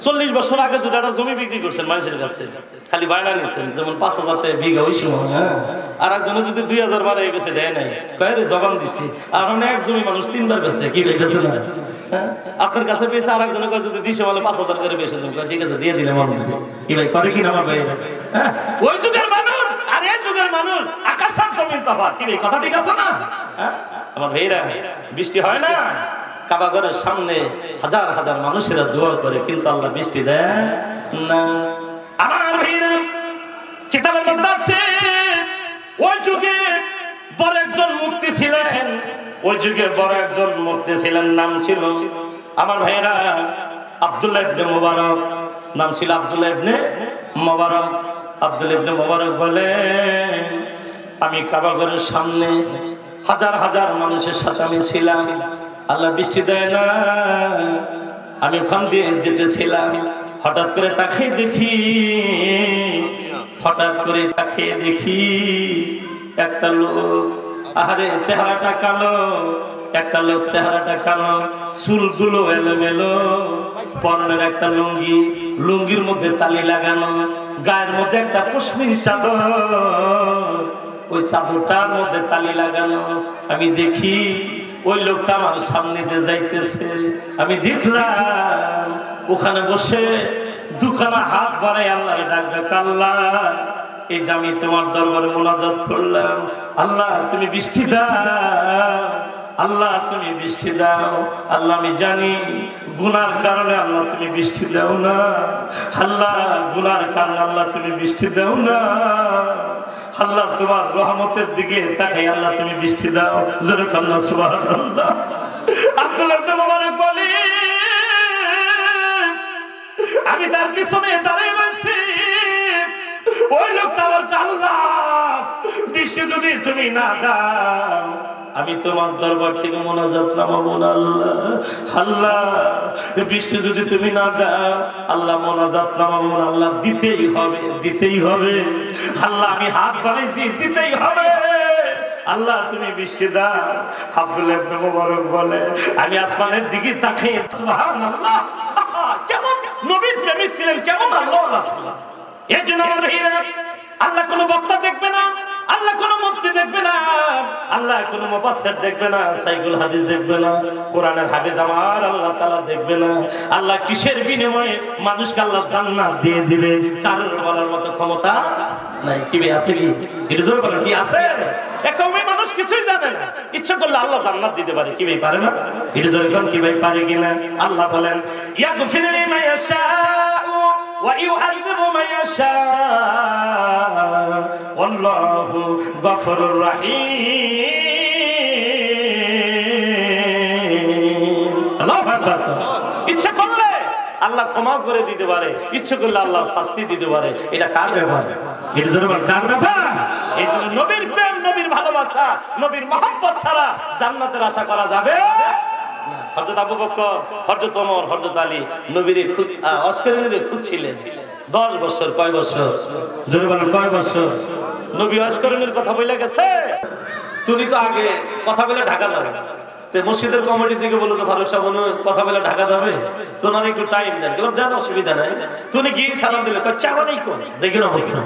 40 বছর আগে যদি একটা জমি বিক্রি করছেন মানুষের কাছে, খালি বায়না নিয়েছেন, যেমন 5000 টাকা বিঘা ওই সময়, আর একজনে যদি 2000 বার হয়ে গেছে দেয় নাই, কয়ে রে জবান দিছি, আর অনেক জমি মানুষ 3 বার বেছে। কি ভাই বেছে না? আপনার কাছে পেয়েছে, আর একজনে কয়ে যদি 200 মালে 5000 করে বেছে দেন, ঠিক আছে দিয়ে দিলাম। কি ভাই করে কিনা আমার ভাই? ওই যুগের মানুষ আর এই যুগের মানুষ আকাশ আর জমিন তফাৎ। কি ভাই কথা ঠিক আছে না? আমার ভাইরা, বৃষ্টি হয় না, কাবা ঘরের সামনে হাজার হাজার মানুষেরা দোয়া করে, কিন্তু আল্লাহ বৃষ্টি দেয় না। আমার ভাইরা, কিতাবের মধ্যে আছে ওই যুগে বড় একজন মুফতি ছিলেন, নাম ছিল আমার ভাইরা আব্দুল্লাহ ইবনে মুবারক। নাম ছিল আব্দুল্লাহ ইবনে মুবারক। আব্দুল্লাহ ইবনে মুবারক বলে, আমি কাবা ঘরের সামনে হাজার হাজার মানুষের সাথে আমি ছিলাম, আল্লাহ বৃষ্টি দেয় না। আমি ওখান দিয়ে যেতেছিলাম, হঠাৎ করে তাকিয়ে দেখি একটা লোক, আহারে চেহারাটা কালো, একটা লোক চেহারাটা কালো, চুলগুলো এলোমেলো, পরনের একটা লুঙ্গির মধ্যে তালি লাগানো, গায়ের মধ্যে একটা পশমির চাদর, ওই চাদরটার মধ্যে তালি লাগানো। আমি দেখি ওই লোকটা আমার সামনে দিয়ে যাইতেছে। আমি দেখলাম ওখানে বসে দুখানা হাত বাড়াই আল্লাহকে ডাকবে, আল্লাহ এই যে আমি তোমার দরবারে মুনাজাত করলাম, আল্লাহ তুমি বৃষ্টি দাও, আল্লাহ তুমি বৃষ্টি দাও। আল্লাহ আমি জানি গুনার কারণে আল্লাহ তুমি বৃষ্টি দাও না, আল্লাহ গুনার কারণে আল্লাহ তুমি বৃষ্টি দাও না, আল্লাহ তোমার রহমতের দিকে তাকাই আল্লাহ তুমি বৃষ্টি দাও। জোরে কান্না সুবহানাল্লাহ। আব্দুল্লাহ ইবনে মুবারক বলে আমি তার পিছনে দাঁড়িয়ে রয়েছি, ওই লোকটা আমার আল্লাহ বৃষ্টি যদি তুমি না দাও আমি তোমার দরবার থেকে মুনাজাত নামাবো না, আল্লাহ আল্লাহ বৃষ্টি যদি তুমি না দাও আল্লাহ মুনাজাত নামাবো না, আল্লাহ দিতেই হবে, দিতেই হবে, আল্লাহ আমি হাত বাড়াইছি দিতেই হবে, আল্লাহ তুমি বৃষ্টি দাও। আব্দুল্লাহ ইবনে মুবারক বলে আমি আসমানের দিকে তাকিয়ে সুবহানাল্লাহ, কেমন নবীর প্রেমিক ছিলেন, কেমন আল্লাহ রাসূল। এর জন্য আল্লাহ কোনো বক্তা দেখবে না, আল্লাহ কোন মুফতি দেখবে না, আল্লাহ কোন মুফাসসির দেখবে না, সাইকুল হাদিস দেখবে না, কোরআনের হাফেজ আমার আল্লাহ তাআলা দেখবে না। আল্লাহ কিসের বিনিময়ে মানুষকে আল্লাহ জান্নাত দিয়ে দিবে কারোর বলার মতো ক্ষমতা নাই। কি ভাই আছে? কি এটা জোরে বলেন, কি আছে? একটা মেয়ে মানুষ কিছুই জানে না, ইচ্ছা করলে আল্লাহ জান্নাত দিতে পারে। কি ভাই পারে না? এটা জোরে বলেন, কি ভাই পারে কিনা? আল্লাহ বলেন ইয়াগফিরু লিমান ইয়াশাউ ওয়া ইউআযিবু মান ইয়াশাউ ওয়াল্লাহু গফুরুর রহিম। আল্লাহু আকবার। ইচ্ছা করলে আল্লাহ ক্ষমা করে দিতে পারে, ইচ্ছা করলে আল্লাহ শাস্তি দিতে পারে। এটা কার ব্যাপার? এটা জোরে বলেন, কার ব্যাপার? এই জন্য নবীর প্রেম, নবীর ভালোবাসা, নবীর মহব্বত ছাড়া জান্নাতের আশা করা যাবে না। হযরত আবু বকর, হযরত ওমর, হযরত আলী নবীর অস্কারের খুঁজছিলেন 10 বছর। কয় বছর? জোরে বলেন, কয় বছর? নবী অস্কারের কথা বলে গেছে, তুমি তো আগে কথা বলে ঢাকা যাবে, মসজিদের কমিটির দিকে বলো তো ফারুক সাহেব কথা বলে ঢাকা যাবে, তোমার একটু টাইম দেন। দেন, অসুবিধা নাই। তুমি গিয়ে সালাম দিলে চাওয়ানাইকুম, দেখেন অবস্থা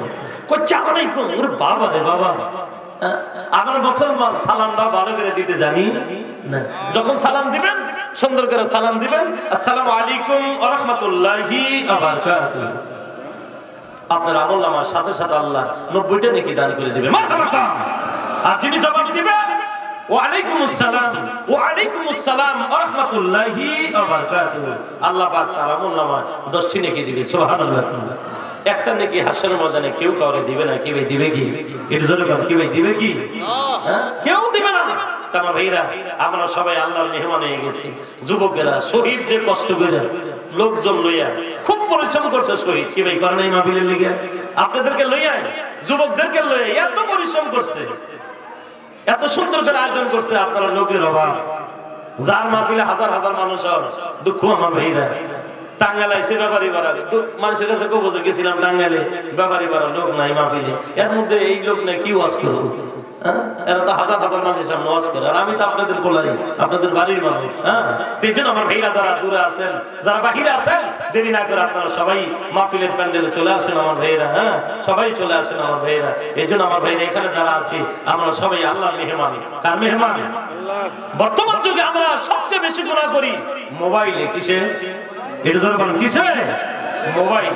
চাওয়ানাইকুম। ওরে বাবা রে বাবা, আমার মুসলমান সালামটা ভালো করে দিতে জানি না। যখন সালাম দিবেন সুন্দর করে সালাম দিবেন, আসসালামু আলাইকুম ওয়া রাহমাতুল্লাহি ওয়া বারাকাতুহু। আপনার আমলনামার সাথে সাথে আল্লাহ 90টা নেকি দান করে দিবে। মারহাবা। আর যিনি জবাব দিবেন ওয়ালাইকুমুস সালাম, ওয়ালাইকুমুস সালাম ওয়া রাহমাতুল্লাহি ওয়া বারাকাতুহু, আল্লাহ পাক তার আমলনামায় 10টি নেকি দিবে। সুবহানাল্লাহ। একটা নেকি হাসরের ময়দানে কেউ কাউরে দিবে না। কি ভাই দিবে? কি এটা জোরে বল, কি ভাই দিবে? কি কেউ দিবে না। তারা ভাইরা আমরা সবাই আল্লাহর মেহমান হয়ে গেছি। যুবকেরা শহীদ যে কষ্ট করে লোকজন লইয়া খুব পরিশ্রম করছে শহীদ। কি ভাই করে নাই মাহফিলের লিগে? আপনাদেরকে লইয়া, যুবকদেরকে লইয়া এত পরিশ্রম করছে, এত সুন্দর করে আয়োজন করছে। আপনারা লোকের অভাব, যার মাহফিলে হাজার হাজার মানুষ দুঃখ। আমার ভাইরা টাঙ্গাইল আইসে ব্যাপারী বাড়া, মানুষের কাছে কবজে গেছিলাম টাঙ্গাইলে, ব্যাপারী বাড়া লোক নাই মাহফিলে। এর মধ্যে এই লোক নাই কি ওয়াজ করবো? এরা তো হাজার হাজার মানুষের সামনে ওয়াজ করে, আর আমি তো আপনাদের বলাই, আপনাদের বাড়ির মানুষ। এই জন্য আমার ভাইরা যারা দূরে আছেন, যারা বাহিরে আছেন, দেরি না করে আপনারা সবাই মাহফিলের প্যান্ডেলে চলে আসেন আমার ভাইরা। সবাই চলে আসেন আমার ভাইরা। এই জন্য আমার ভাইরা এখানে যারা আছি আমরা সবাই আল্লাহর মেহমান। কার মেহমান? বর্তমান যুগে আমরা সবচেয়ে বেশি গুনাহ করি মোবাইলে। কিসে? এটা জোরে বলেন, কিসে? মোবাইল।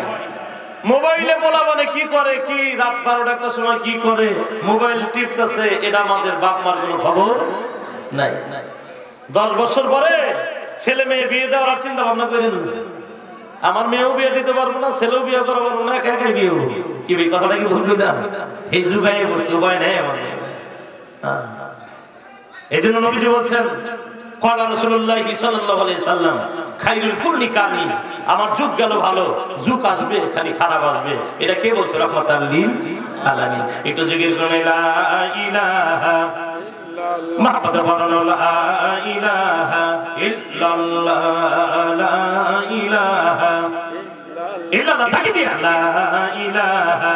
মোবাইলে বলা মানে কি করে, কি রাত 12টার সময় কি করে মোবাইল টিপতেছে, এটা আমাদের বাপ মার কোনো খবর নাই। 10 বছর পরে ছেলে মেয়ে বিয়ে দেওয়ার আর চিন্তা ভাবনা করেন। আমার মেয়েও বিয়ে দিতে পারবো না, ছেলেও বিয়ে করা পারবো না, একা একাই বিয়ে হবো। কি ভাই কথাটা কি বলবি না? এই যুগায় বলছে উপায় নেই আমাদের। এই জন্য নবীজি বলছেন ক্বালা রাসূলুল্লাহ সাল্লাল্লাহু আলাইহি সাল্লাম খায়রুল কুল্লি কারনি, আমার যুগ গেল ভালো, যুগ আসবে খালি খারাপ আসবে। এটা কে বলছে? রাহমাতাল লিল আলামিন। একটু জিকির করে লা ইলাহা ইল্লাল্লাহ মুহাম্মাদুর রাসূলুল্লাহ, লা ইলাহা ইল্লাল্লাহ, লা ইলাহা ইল্লাল্লাহ, তাকি দিয়া লা ইলাহা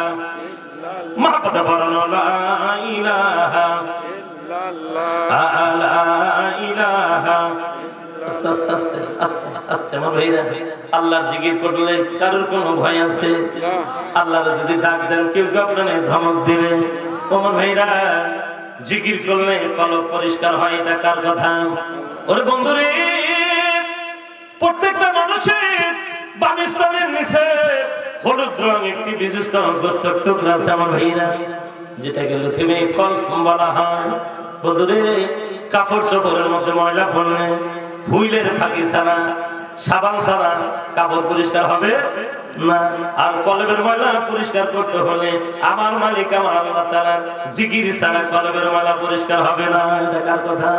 মুহাম্মাদুর রাসূলুল্লাহ, লা ইলাহা আল্লাহর জিকির করলে কারোর কোনো ভয় আছে? আল্লাহর যদি ডাক দেন কেউ আপনাকে ধমক দিবে? তোমার ভাইরা জিকির করলে কলব পরিষ্কার হয়, এটা কার কথা? ওরে বন্ধুরে, প্রত্যেকটা মানুষের বামিস্তনের নিচে হলুদ রং একটি বিশিষ্ট গোস্তের টুকরা আছে আমার ভাইরা, যেটাকে লুথিমে কলফ বলা হয়। বন্ধুরে, কাপড় চোপড়ের মধ্যে ময়লা পড়লে হুইলের ফাঁকি ছাড়া, সাবান ছাড়া কাপড় পরিষ্কার হবে না। আর কলবের ময়লা পরিষ্কার করতে হলে আমার মালিক আমার আল্লাহ তাআলা জিকির ছাড়া কলবের ময়লা পরিষ্কার হবে না। এটা কার কথা?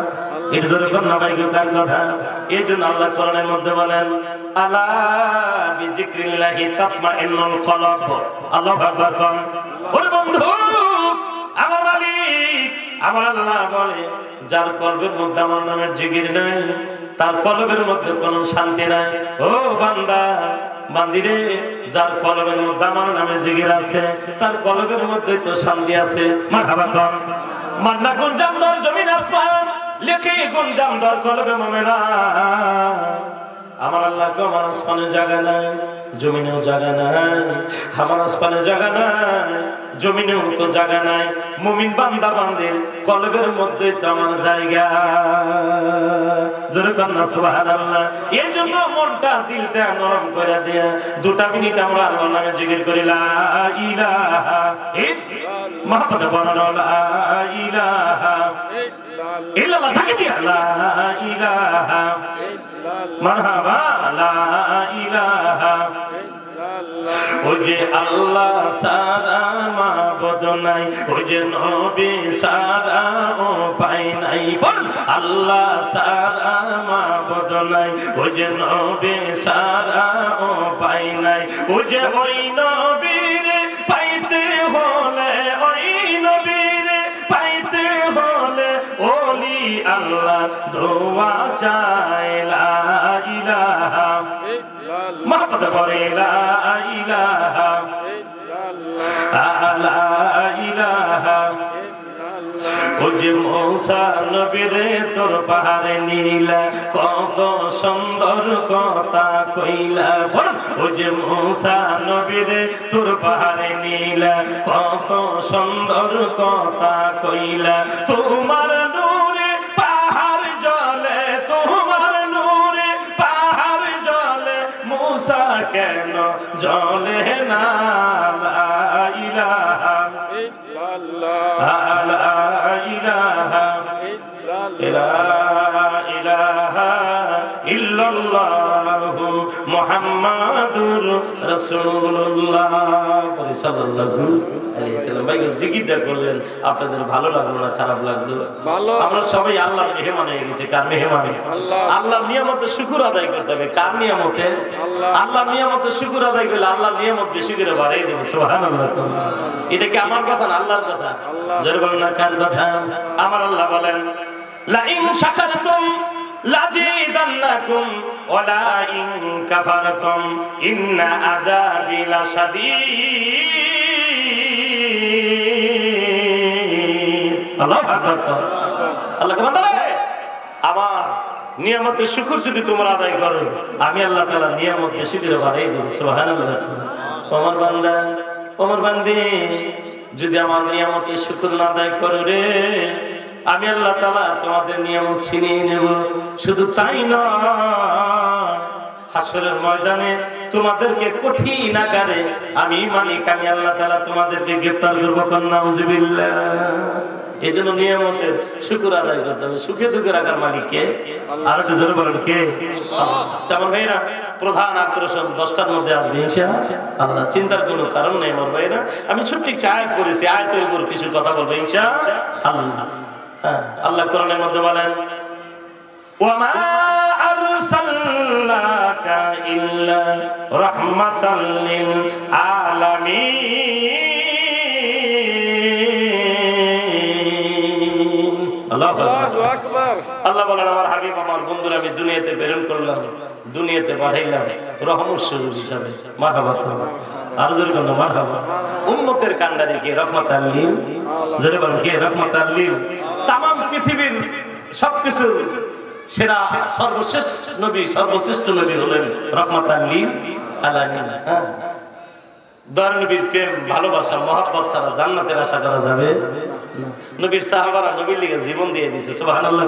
এটা জোরে কন্যা ভাই, কার কথা? এই জন্য আল্লাহ কোরআনের মধ্যে বলেন, আলা বিজিক্রিল্লাহি তাতমাইন্নুল কলব। আল্লাহু আকবার। কোন ওরে বন্ধু, আমার মালিক আমার আল্লাহ বলে, যার কলবের মধ্যে আমার নামের জিকির নাই, তার কলবের মধ্যে কোনো শান্তি নাই। ও বান্দা বান্দিরে, যার কলবের মধ্যে আমার নামে জিকির আছে, তার কলবের মধ্যে তো শান্তি আছে। মারহাবা কর। মান্না গুঞ্জাম দর জমিন আসমান, লেখে গুঞ্জাম দর কলবে মুমিনা। আমার আল্লাহ কে আমার আসমানে জায়গা নাই, জমিনেও জায়গা নাই। আমার আসমানে জায়গা নাই, জমিনেও তো জায়গা নাই। মুমিন বান্দা বান্দির কলবের মধ্যে তো আমার জায়গা। জোরে কন্যা সুবহানাল্লাহ। এই জন্য মনটা দিলটা নরম করে দিয়ে 2 মিনিট আমরা আল্লাহর নামে জিকির করি, লা ইলাহা ইল্লাল্লাহ। মহব্বতে বলেন লা ইলাহা ইল্লাল্লাহ। থাকে দিয়া লা ইলাহা মারহাবা, লা ইলাহা ইল্লাল্লাহ। ও যে আল্লাহ সারা মাবুদ নাই, ও যে নবী সারা উপায় নাই। বল, আল্লাহ সারা মাবুদ নাই, ও যে নবী সারা উপায় নাই। ও যে ওই নবীরে পাইতে হলে, ওই নবীরে পাইতে হলে ওলি আল্লাহ দোয়া চাই, লা ইলাহা ইল্লাল্লাহ। মহব্বত করে লা ইলাহা ইল্লাল্লাহ, লা ইলাহা ইল্লাল্লাহ। ও যে মূসা নবীরে তোর পাহাড়ে নিলা, কত সুন্দর কথা কইলা। বল, ও যে মূসা নবীরে তোর পাহাড়ে নিলা, কত সুন্দর কথা কইলা। তোমার নূরে পাহাড় জ্বলে, তোমার নূরে পাহাড় জ্বলে, মূসা কেন জ্বলে না? লা ইলাহা ইল্লাল্লাহ, লা ইলাহা ইলাহা ইল্লাল্লাহু মুহাম্মাদুর রাসূলুল্লাহ সাল্লাল্লাহু আলাইহি ওয়াসাল্লাম। ভাই জিকিরটা করলেন, আপনাদের ভালো লাগলো না খারাপ লাগলো? ভালো। আমরা সবাই আল্লাহর মেহমান হয়ে গেছি। কার মেহমান? আল্লাহ। আল্লাহর নিয়ামতের শুকর আদায় করতে হবে। কার নিয়ামতে? আল্লাহ। আল্লাহর নিয়ামতের শুকর আদায় করলে আল্লাহর নিয়ামত বেশি করে বাড়াই দেবে। সুবহানাল্লাহ। এটা কি আমার কথা না আল্লাহর কথা? জোরে বলেন না, কার কথা? আমার আল্লাহ বলেন, লা ইন শাকারতুম লাযিদান্নাকুম ওয়া লা ইন কাফারতুম ইন্না আযাবি লাশাদীদ। আল্লাহু আকবার। আল্লাহ কে বান্দারে, আমার নিয়ামতের শুকর যদি তোমরা আদায় করো, আমি আল্লাহ তাআলা নিয়ামত বেশি করে বাড়াই দেব। সুবহানাল্লাহ। আমার বান্দা, আমার বান্দি, যদি আমার নিয়ামতের শুকর না আদায় করো রে, আমি আল্লাহ তাআলা তোমাদের নিয়ামত ছিনিয়ে নেব। শুধু তাই নয়, হাসরের ময়দানে তোমাদেরকে কঠিন আকারে আমি মালিক, আমি আল্লাহ তাআলা তোমাদেরকে গ্রেফতার করব। নাউযুবিল্লাহ। এই জন্য নিয়ামতের শুকর আদায় করতে হবে। সুখে দুঃখে রাখার মালিক কে? আর একটু জোরে বলেন কে? তেমন ভাইরা, প্রধান আকর্ষণ 10টার মধ্যে আসবে ইনশাআল্লাহ। চিন্তার কোনো কারণ নেই আমার ভাইরা। আমি ছোট্ট একটা আয়াত করেছি, আয়াতের উপর কিছু কথা বলবো ইনশাআল্লাহ। আল্লাহ কোরআনের মধ্যে বলেন, ওয়ামা আরসালনাকা ইল্লা রাহমাতাল লিল আলামিন। আল্লাহু আকবার। আল্লাহ বলেন, আমার হাবিব, আমার বন্ধুরা আমি দুনিয়াতে প্রেরণ করলাম, দুনিয়াতে পাঠাইলাম রহমত স্বরূপ হিসাবে। মারহাবা। আর জোরে বলেন মারহাবা। উম্মতের কান্ডারি কে? রাহমাতাল লিল। জোরে বলেন কে? রাহমাতাল লিল। তামাম পৃথিবীর সবকিছু সেরা সর্বশ্রেষ্ঠ নবী, সর্বশ্রেষ্ঠ নবী হলেন রাহমাতাল লিল আলামিন। দয়ার নবীর প্রেম ভালোবাসা মহব্বত ছাড়া জান্নাতের আশা করা যাবে না। নবীর সাহাবারা নবীর লিগে জীবন দিয়ে দিয়েছে। সুবহানাল্লাহ।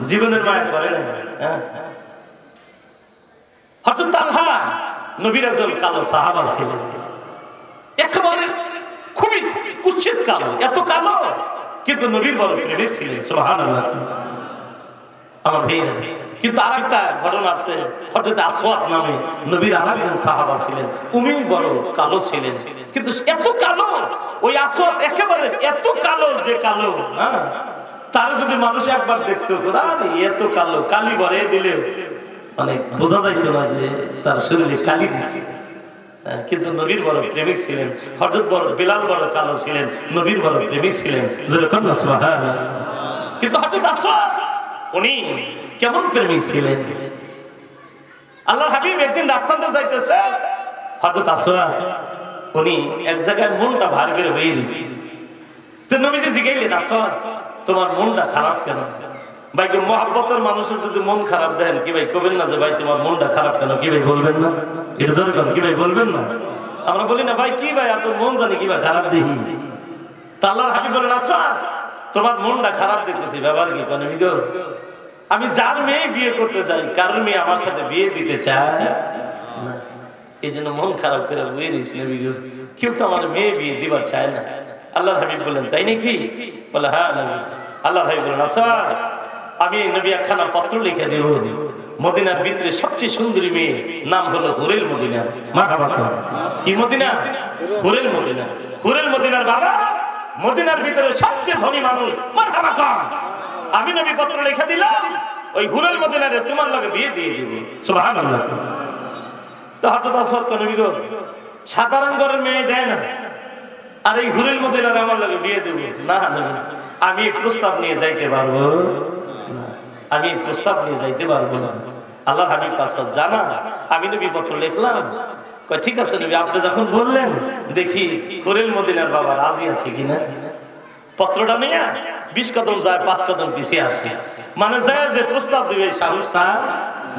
জীবনের মায়া করে না। হযরত তালহা নবীর একজন কালো সাহাবা ছিলেন, একেবারে খুবই কুৎসিত কালো, এত কালো কিন্তু নবীর বড় প্রেমিক ছিলেন। সুবহানাল্লাহ। আমার ভাইরা, কিন্তু আরেকটা ঘটনা আছে, হযরত আসওয়াদ নামে নবীর আরেকজন সাহাবা ছিলেন, উনি বড় কালো ছিলেন, কিন্তু এত কালো, ওই আসওয়াদ একেবারে এত কালো যে কালো, হ্যাঁ, তার যদি মানুষ একবার দেখতো, আরে এত কালো, কালি ভরে দিলে মানে বোঝা যাইত না যে তার শরীরে কালি দিছে। কিন্তু নবীর বড় প্রেমিক ছিলেন। হযরত বড় বিলাল বড় কালো ছিলেন, নবীর বড় প্রেমিক ছিলেন। সুবহানাল্লাহ। কিন্তু হযরত আসওয়াদ উনি কেমন প্রেমিক ছিলেন? আল্লাহর হাবিব একদিন রাস্তাতে যাইতেছে, হযরত আসওয়াদ উনি এক জায়গায় মনটা ভার করে হয়ে গেছে। তো নবীজি জিজ্ঞাসা, আসওয়াদ তোমার মনটা খারাপ কেন? ভাই, মহব্বতের মানুষের যদি মন খারাপ দেন, কি ভাই কবেন না যে ভাই তোমার মনটা খারাপ কেন? কি ভাই বলবেন না? এটা জোরে করেন, কি ভাই বলবেন না? আমরা বলি না ভাই, কি ভাই এত মন জানি কি ভাই খারাপ দেখি? তা আল্লাহর হাবিব বলেন, আসওয়াদ তোমার মনটা খারাপ দেখতেছি, ব্যাপার কি? কোন গো, আমি যার মেয়ে বিয়ে করতে চাই, কারোর মেয়ে আমার সাথে বিয়ে দিতে চায় না, এই জন্য মন খারাপ করে বয়ে দিয়েছি। কেউ তো আমার মেয়ে বিয়ে দিবার চায় না। আল্লাহর হাবিব বলেন, তাই নাকি? বলে, হ্যাঁ নবী। আল্লাহর হাবিব বলেন, আসওয়াদ আমি নবী একখানা পত্র লিখে দেব, মদিনার ভিতরে সবচেয়ে সুন্দরী মেয়ে নাম হলো হুরেল মদিনা। মারহাবা। কি মদিনা? হুরেল মদিনা। হুরেল মদিনার বাবা মদিনার ভিতরে সবচেয়ে ধনী মানুষ। মারহাবা। আমি নবী পত্র লিখে দিলাম, ওই হুরেল মদিনারে তোমার লগে বিয়ে দিয়ে দিব। সুবহানাল্লাহ। তো হযরত আসওয়াদ কোন নবী গো, সাধারণ ঘরের মেয়ে দেয় না, আর এই হুরেল মদিনার আমার লগে বিয়ে দেব না? আমি প্রস্তাব নিয়ে যাইতে পারবো না, আমি প্রস্তাব নিয়ে যাইতে পারবো না। আল্লাহর হাবিব কাছে জানা, আমি নবী পত্র লিখলাম। কয় ঠিক আছে নবী, আপনি যখন বললেন, দেখি হুরেল মদিনার বাবা রাজি আছে কিনা। পত্রটা নিয়ে 20 কদম যায়, 5 কদম পিছিয়ে আসে, মানে যায় যে প্রস্তাব দিবে সাহসটা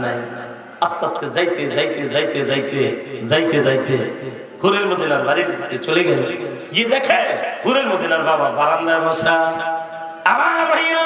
নাই। আস্তে আস্তে যাইতে যাইতে যাইতে যাইতে যাইতে যাইতে হুরেল মদিনার বাড়িতে চলে গেল। গিয়ে দেখে হুরেল মদিনার বাবা বারান্দায় বসা। আমার ভাইয়া